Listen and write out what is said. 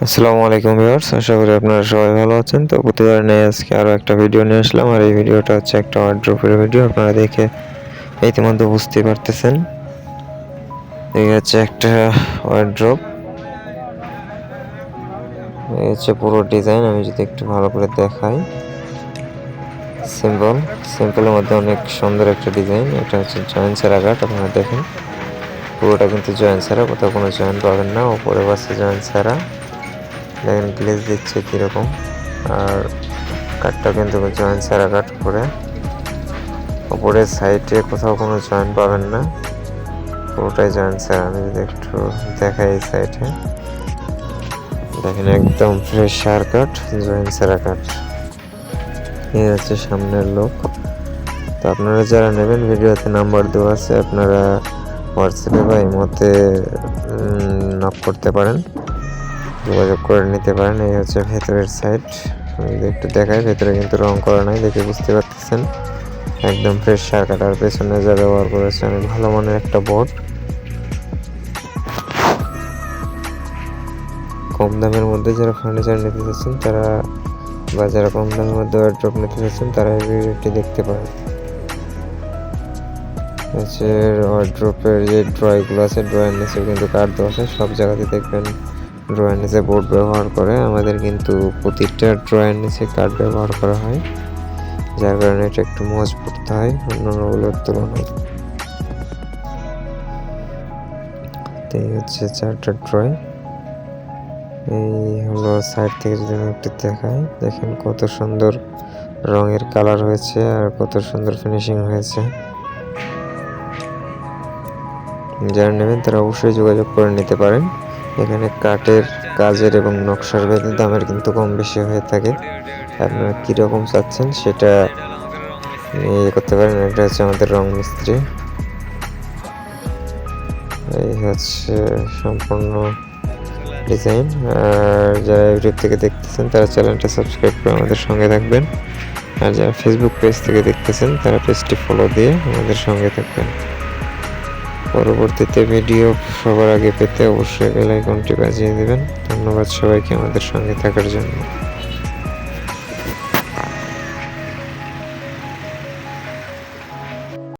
আসসালামু আলাইকুম ভিউয়ার্স, আশা করি আপনারা সবাই ভালো আছেন। তো প্রতিবার নিয়ে আজকে আরও একটা ভিডিও নিয়ে আসলাম, আর এই ভিডিওটা হচ্ছে একটা ওয়ার্ড্রোবের ভিডিও। আপনারা দেখে ইতিমধ্যে বুঝতেই পারতেছেন এই হচ্ছে একটা ওয়ার্ড্রোব। এই হচ্ছে পুরো ডিজাইন। আমি যদি একটু ভালো করে দেখাই, সিম্পলের মধ্যে অনেক সুন্দর একটা ডিজাইন। এটা হচ্ছে জয়েন্ট ছাড়া কাঠ। আপনারা দেখেন পুরোটা কিন্তু জয়েন্ট ছাড়া, কোথাও কোনো জয়েন্ট পাবেন না। উপরে পাশে জয়েন্ট ছাড়া, দেখেন গ্লেজ দিচ্ছে কীরকম। আর কাঠটা কিন্তু জয়েন্ট ছাড়া কাঠ। উপরের সাইডে কোথাও কোনো জয়েন্ট পাবেন না, পুরোটাই জয়েন্ট ছাড়া। আমি যদি একটু দেখাই, এই সাইডে দেখেন একদম ফ্রেশ সার কাঠ, জয়েন্ট ছাড়া কাঠ। এই হচ্ছে সামনের লোক। তো আপনারা যারা নেবেন, ভিডিওতে নাম্বার দেওয়া আছে, আপনারা হোয়াটসঅ্যাপে বা ইমোতে নক করতে পারেন, যোগাযোগ করে নিতে পারেন। এই হচ্ছে ভেতরের সাইড। আমি যদি একটু দেখাই, ভেতরে কিন্তু রং করা নাই, দেখে বুঝতে পারতেছেন একদম ফ্রেশ সার কাঠ। আর পেছনে যা ব্যবহার করেছে অনেক ভালো মানের একটা বোর্ড। কম দামের মধ্যে যারা ফার্নিচার নিতে চাচ্ছেন তারা, বা যারা কম দামের মধ্যে ওয়ার্ড্রোব নিতে চাচ্ছেন তারা এই ভিডিওটি দেখতে পারেন। হচ্ছে ওয়ার্ড্রোবের যে ড্রয়গুলো আছে, ড্রয়ের নিচে কিন্তু কাঠ দেওয়া আছে। সব জায়গাতে দেখবেন ড্রয়ের নিচে বোর্ড ব্যবহার করে, আমাদের কিন্তু প্রতিটা ড্রয়ের নিচে কাঠ ব্যবহার করা হয়, যার কারণে এটা একটু মজবুত হয় অন্যান্যগুলোর তুলনায়। এই হচ্ছে 4টা ড্রয়। এই হলো সাইড থেকে যদি আমি একটু দেখাই, দেখেন কত সুন্দর রঙের কালার হয়েছে আর কত সুন্দর ফিনিশিং হয়েছে। যারা নেবেন তারা অবশ্যই যোগাযোগ করে নিতে পারেন। এখানে কাঠের কাজের এবং নকশার ভেদে দামের কিন্তু কম বেশি হয়ে থাকে। আপনারা কীরকম চাচ্ছেন সেটা ইয়ে করতে পারেন। এটা হচ্ছে আমাদের রং মিস্ত্রি। এই হচ্ছে সম্পূর্ণ ডিজাইন। আর যারা ইউটিউব থেকে দেখতেছেন তারা চ্যানেলটা সাবস্ক্রাইব করে আমাদের সঙ্গে থাকবেন, আর যারা ফেসবুক পেজ থেকে দেখতেছেন তারা পেজটি ফলো দিয়ে আমাদের সঙ্গে থাকবেন। পরবর্তীতে ভিডিও সবার আগে পেতে অবশ্যই বেল আইকনটি বাজিয়ে দেবেন। ধন্যবাদ সবাইকে আমাদের সঙ্গে থাকার জন্য।